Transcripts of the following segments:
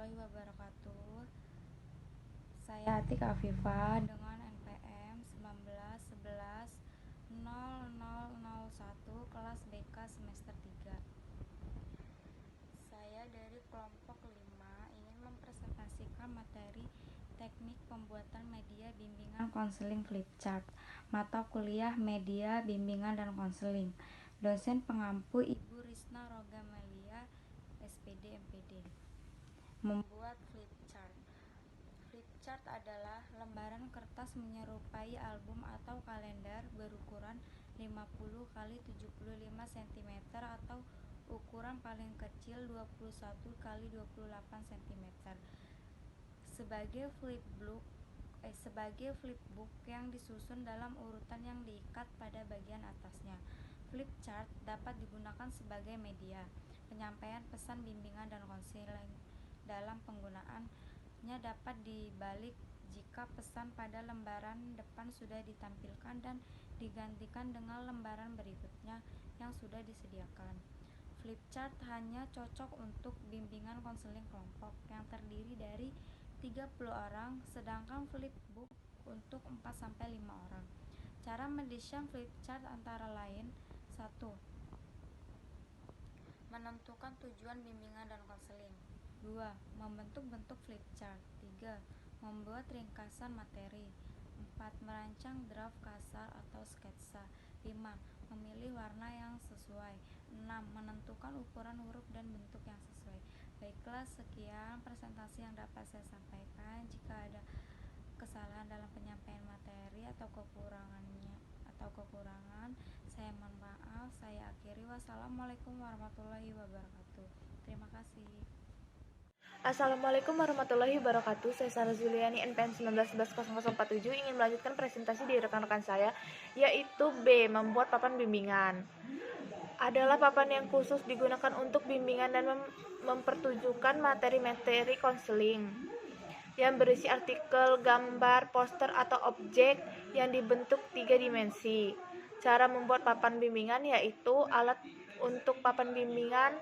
warahmatullahi wabarakatuh. Saya Atik Afifah dengan NPM 19110001 kelas BK semester 3. Saya dari kelompok 5 ingin mempresentasikan materi teknik pembuatan media bimbingan konseling flipchart, mata kuliah media bimbingan dan konseling. Dosen pengampu Ibu Risna Rogamelia, SPD MPD. Membuat flipchart. Flipchart adalah lembaran kertas menyerupai album atau kalender berukuran 50 x 75 cm atau ukuran paling kecil 21 x 28 cm. Sebagai flipbook yang disusun dalam urutan yang diikat pada bagian atasnya. Flipchart dapat digunakan sebagai media penyampaian pesan bimbingan dan konseling. Dalam penggunaannya dapat dibalik jika pesan pada lembaran depan sudah ditampilkan dan digantikan dengan lembaran berikutnya yang sudah disediakan. Flipchart hanya cocok untuk bimbingan konseling kelompok yang terdiri dari 30 orang, sedangkan flipbook untuk 4-5 orang. Cara mendesain flipchart antara lain: 1. Menentukan tujuan bimbingan dan konseling. 2. Membentuk bentuk flipchart. 3. Membuat ringkasan materi. 4. Merancang draft kasar atau sketsa. 5. Memilih warna yang sesuai. 6. Menentukan ukuran huruf dan bentuk yang sesuai. Baiklah, sekian presentasi yang dapat saya sampaikan. Jika ada kesalahan dalam penyampaian materi atau kekurangan, saya mohon maaf. Saya akhiri. Wassalamualaikum warahmatullahi wabarakatuh. Terima kasih. Assalamualaikum warahmatullahi wabarakatuh. Saya Sarah Zuliani, NPM 19110047, ingin melanjutkan presentasi di rekan-rekan saya, yaitu B. Membuat papan bimbingan. Adalah papan yang khusus digunakan untuk bimbingan dan mempertunjukkan materi-materi konseling yang berisi artikel, gambar, poster, atau objek yang dibentuk 3 dimensi. Cara membuat papan bimbingan yaitu alat untuk papan bimbingan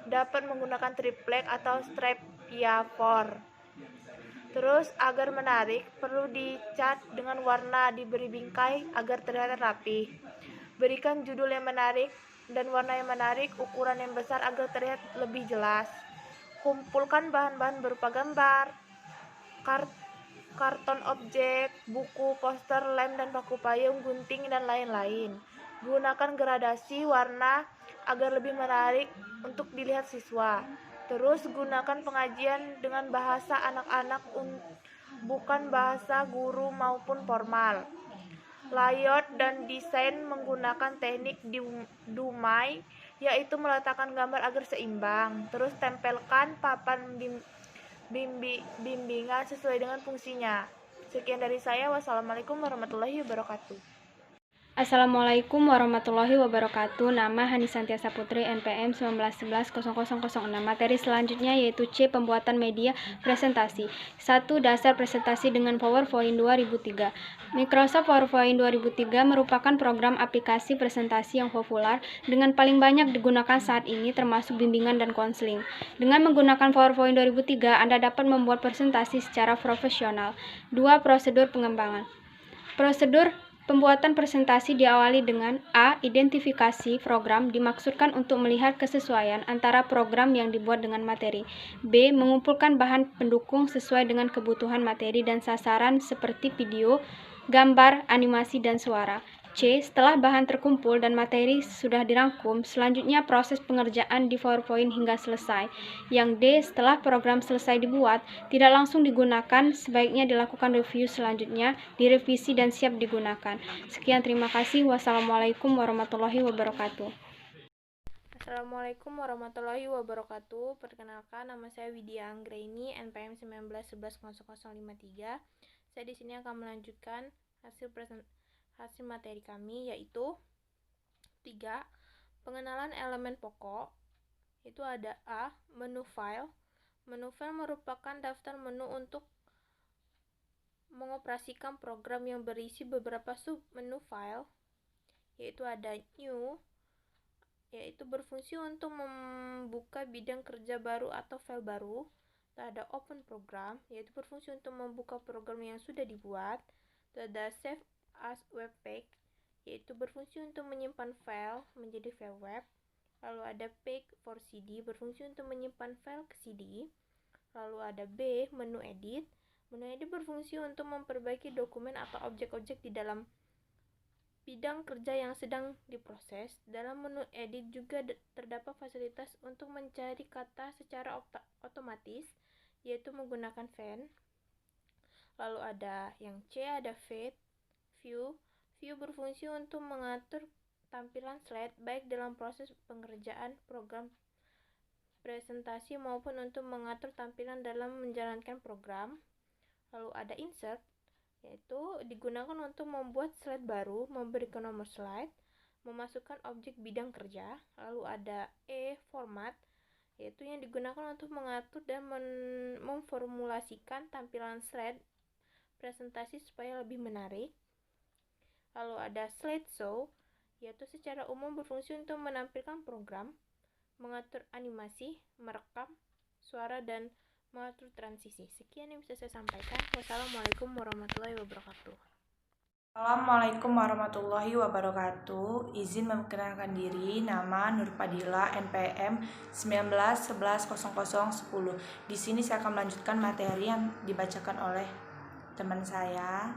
dapat menggunakan triplek atau strap A4. Terus agar menarik perlu dicat dengan warna, diberi bingkai agar terlihat rapi. Berikan judul yang menarik dan warna yang menarik, ukuran yang besar agar terlihat lebih jelas. Kumpulkan bahan-bahan berupa gambar, karton objek, buku, poster, lem dan paku payung, gunting, dan lain-lain. Gunakan gradasi warna agar lebih menarik untuk dilihat siswa. Terus gunakan pengajian dengan bahasa anak-anak, bukan bahasa guru maupun formal. Layout dan desain menggunakan teknik Dumai, yaitu meletakkan gambar agar seimbang. Terus tempelkan papan bimbingan sesuai dengan fungsinya. Sekian dari saya. Wassalamualaikum warahmatullahi wabarakatuh. Assalamualaikum warahmatullahi wabarakatuh. Nama Hani Santiasa Putri, NPM 19110006. Materi selanjutnya yaitu C. Pembuatan media presentasi. 1. Dasar presentasi dengan PowerPoint 2003. Microsoft PowerPoint 2003 merupakan program aplikasi presentasi yang populer dengan paling banyak digunakan saat ini, termasuk bimbingan dan konseling. Dengan menggunakan PowerPoint 2003, Anda dapat membuat presentasi secara profesional. 2. Prosedur pengembangan. Prosedur pembuatan presentasi diawali dengan A. Identifikasi program dimaksudkan untuk melihat kesesuaian antara program yang dibuat dengan materi. B. Mengumpulkan bahan pendukung sesuai dengan kebutuhan materi dan sasaran seperti video, gambar, animasi, dan suara. C. Setelah bahan terkumpul dan materi sudah dirangkum, selanjutnya proses pengerjaan di PowerPoint hingga selesai. Yang D. Setelah program selesai dibuat, tidak langsung digunakan, sebaiknya dilakukan review selanjutnya, direvisi dan siap digunakan. Sekian, terima kasih. Wassalamualaikum warahmatullahi wabarakatuh. Assalamualaikum warahmatullahi wabarakatuh. Perkenalkan, nama saya Widya Anggraini, NPM 19110053. Saya di sini akan melanjutkan hasil materi kami, yaitu 3. Pengenalan elemen pokok. Itu ada A. Menu file. Menu file merupakan daftar menu untuk mengoperasikan program yang berisi beberapa sub menu file, yaitu ada New, yaitu berfungsi untuk membuka bidang kerja baru atau file baru. Ada open program, yaitu berfungsi untuk membuka program yang sudah dibuat. Ada save as web page, yaitu berfungsi untuk menyimpan file menjadi file web. Lalu ada page for CD, berfungsi untuk menyimpan file ke CD. Lalu ada B, menu edit. Menu edit berfungsi untuk memperbaiki dokumen atau objek-objek di dalam bidang kerja yang sedang diproses. Dalam menu edit juga terdapat fasilitas untuk mencari kata secara otomatis, yaitu menggunakan fan. Lalu ada yang C, ada view. View berfungsi untuk mengatur tampilan slide baik dalam proses pengerjaan program presentasi maupun untuk mengatur tampilan dalam menjalankan program. Lalu ada insert, yaitu digunakan untuk membuat slide baru, memberikan nomor slide, memasukkan objek bidang kerja. Lalu ada format, yaitu yang digunakan untuk mengatur dan memformulasikan tampilan slide presentasi supaya lebih menarik. Lalu ada slideshow, yaitu secara umum berfungsi untuk menampilkan program, mengatur animasi, merekam suara, dan mengatur transisi. Sekian yang bisa saya sampaikan. Wassalamualaikum warahmatullahi wabarakatuh. Assalamualaikum warahmatullahi wabarakatuh. Izin memperkenalkan diri, nama Nur Fadila, NPM 19110010. Di sini saya akan melanjutkan materi yang dibacakan oleh teman saya.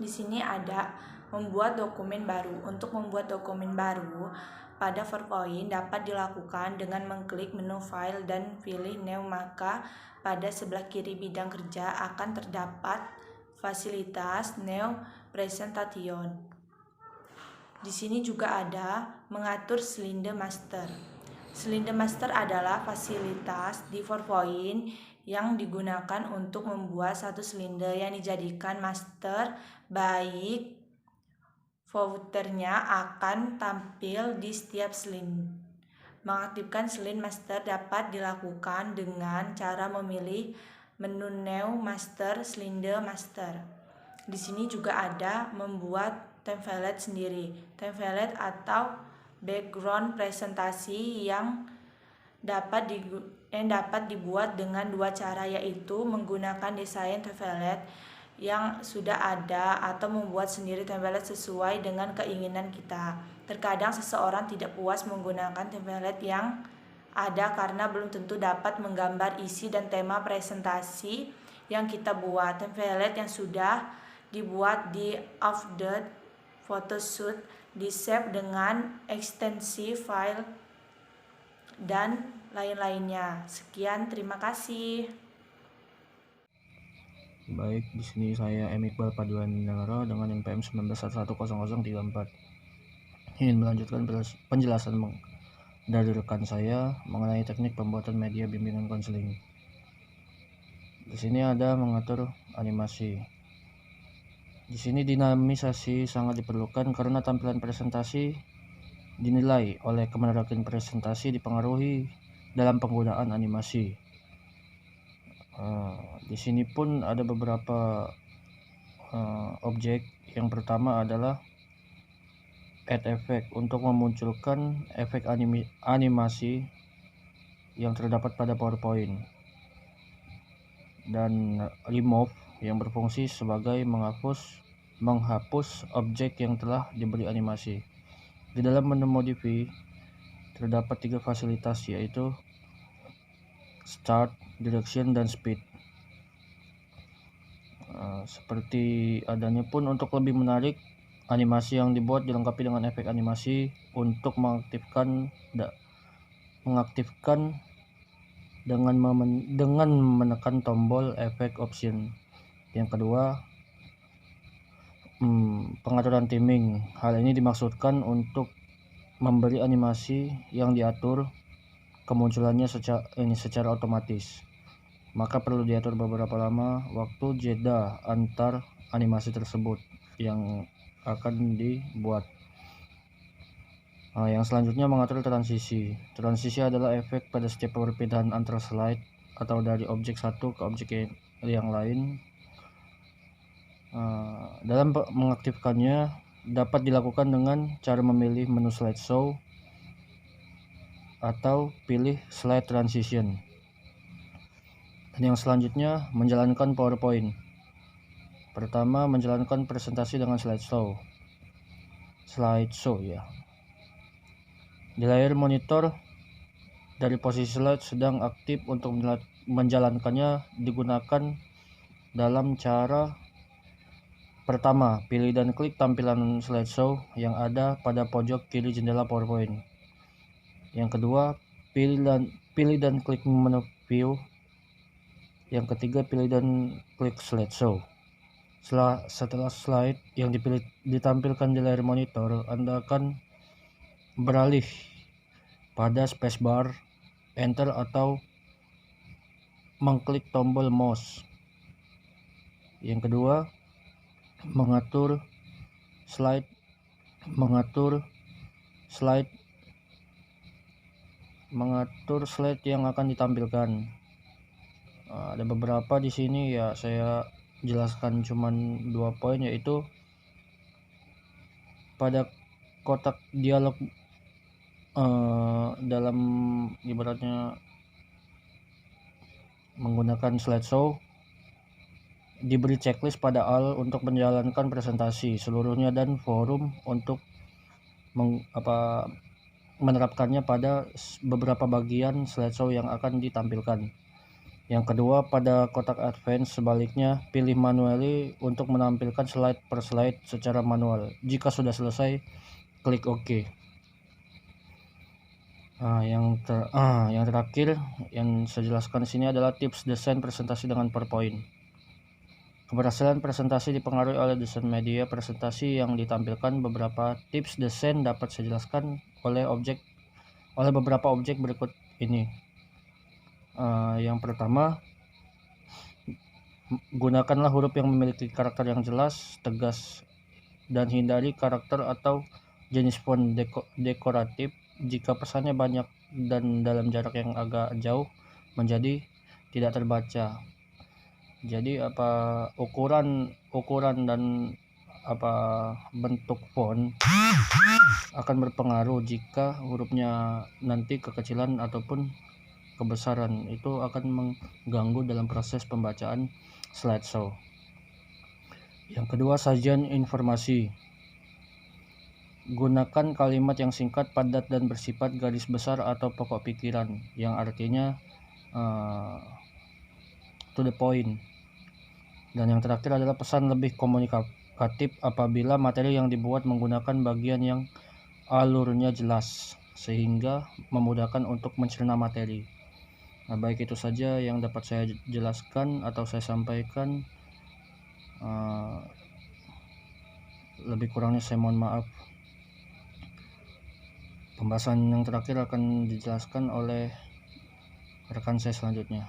Di sini ada membuat dokumen baru. Untuk membuat dokumen baru pada PowerPoint dapat dilakukan dengan mengklik menu file dan pilih new, maka pada sebelah kiri bidang kerja akan terdapat fasilitas new presentation. Di sini juga ada mengatur slide master. Slide master adalah fasilitas di PowerPoint yang digunakan untuk membuat satu slide yang dijadikan master, baik footernya akan tampil di setiap slide. Mengaktifkan slide master dapat dilakukan dengan cara memilih menu new master, slide master. Di sini juga ada membuat template sendiri. Template atau background presentasi yang dapat dibuat dengan dua cara, yaitu menggunakan desain template yang sudah ada atau membuat sendiri template sesuai dengan keinginan kita. Terkadang seseorang tidak puas menggunakan template yang ada karena belum tentu dapat menggambar isi dan tema presentasi yang kita buat. Template yang sudah dibuat di Adobe Photoshop di-save dengan ekstensi file dan lain-lainnya. Sekian, terima kasih. Baik, di sini saya M. Iqbal Paduan Nagara dengan NPM 19110034. Ingin melanjutkan penjelasan dari rekan saya mengenai teknik pembuatan media bimbingan konseling. Di sini ada mengatur animasi. Di sini dinamisasi sangat diperlukan karena tampilan presentasi dinilai oleh kemenarakan presentasi dipengaruhi dalam penggunaan animasi. Di sini pun ada beberapa objek. Yang pertama adalah add effect untuk memunculkan efek animasi yang terdapat pada PowerPoint, dan remove yang berfungsi sebagai menghapus objek yang telah diberi animasi. Di dalam menu modify terdapat 3 fasilitas, yaitu start, direction, dan speed. Seperti adanya pun, untuk lebih menarik, animasi yang dibuat dilengkapi dengan efek animasi untuk mengaktifkan dengan menekan tombol efek option. Yang kedua, pengaturan timing. Hal ini dimaksudkan untuk memberi animasi yang diatur kemunculannya secara otomatis, maka perlu diatur beberapa lama waktu jeda antar animasi tersebut yang akan dibuat. Yang selanjutnya mengatur transisi. Transisi adalah efek pada setiap perpindahan antara slide atau dari objek satu ke objek yang lain. Dalam mengaktifkannya dapat dilakukan dengan cara memilih menu slideshow atau pilih slide transition. Dan yang selanjutnya menjalankan PowerPoint. Pertama, menjalankan presentasi dengan slideshow ya. Di layar monitor dari posisi slide sedang aktif untuk menjalankannya digunakan dalam cara pertama, pilih dan klik tampilan slideshow yang ada pada pojok kiri jendela PowerPoint. Yang kedua, pilih dan klik menu view. Yang ketiga, pilih dan klik slideshow. Setelah slide yang dipilih ditampilkan di layar monitor, Anda akan beralih pada spacebar, enter, atau mengklik tombol mouse. Yang kedua, mengatur slide yang akan ditampilkan. Ada beberapa di sini ya, saya jelaskan cuman 2 poin, yaitu pada kotak dialog dalam ibaratnya menggunakan slideshow diberi checklist pada awal untuk menjalankan presentasi seluruhnya dan forum untuk menerapkannya pada beberapa bagian slideshow yang akan ditampilkan. Yang kedua, pada kotak advance sebaliknya, pilih manually untuk menampilkan slide per slide secara manual. Jika sudah selesai, klik OK. Yang terakhir yang saya jelaskan di sini adalah tips desain presentasi dengan PowerPoint. Keberhasilan presentasi dipengaruhi oleh desain media presentasi yang ditampilkan. Beberapa tips desain dapat saya jelaskan oleh beberapa objek berikut ini. Yang pertama, gunakanlah huruf yang memiliki karakter yang jelas, tegas, dan hindari karakter atau jenis font dekoratif jika pesannya banyak dan dalam jarak yang agak jauh menjadi tidak terbaca. Jadi ukuran dan bentuk font akan berpengaruh. Jika hurufnya nanti kekecilan ataupun kebesaran, itu akan mengganggu dalam proses pembacaan slideshow. Yang kedua, sajian informasi. Gunakan kalimat yang singkat, padat, dan bersifat garis besar atau pokok pikiran, yang artinya to the point. Dan yang terakhir adalah pesan lebih komunikatif apabila materi yang dibuat menggunakan bagian yang alurnya jelas sehingga memudahkan untuk mencerna materi. Baik, itu saja yang dapat saya jelaskan atau saya sampaikan. Lebih kurangnya saya mohon maaf. Pembahasan yang terakhir akan dijelaskan oleh rekan saya selanjutnya.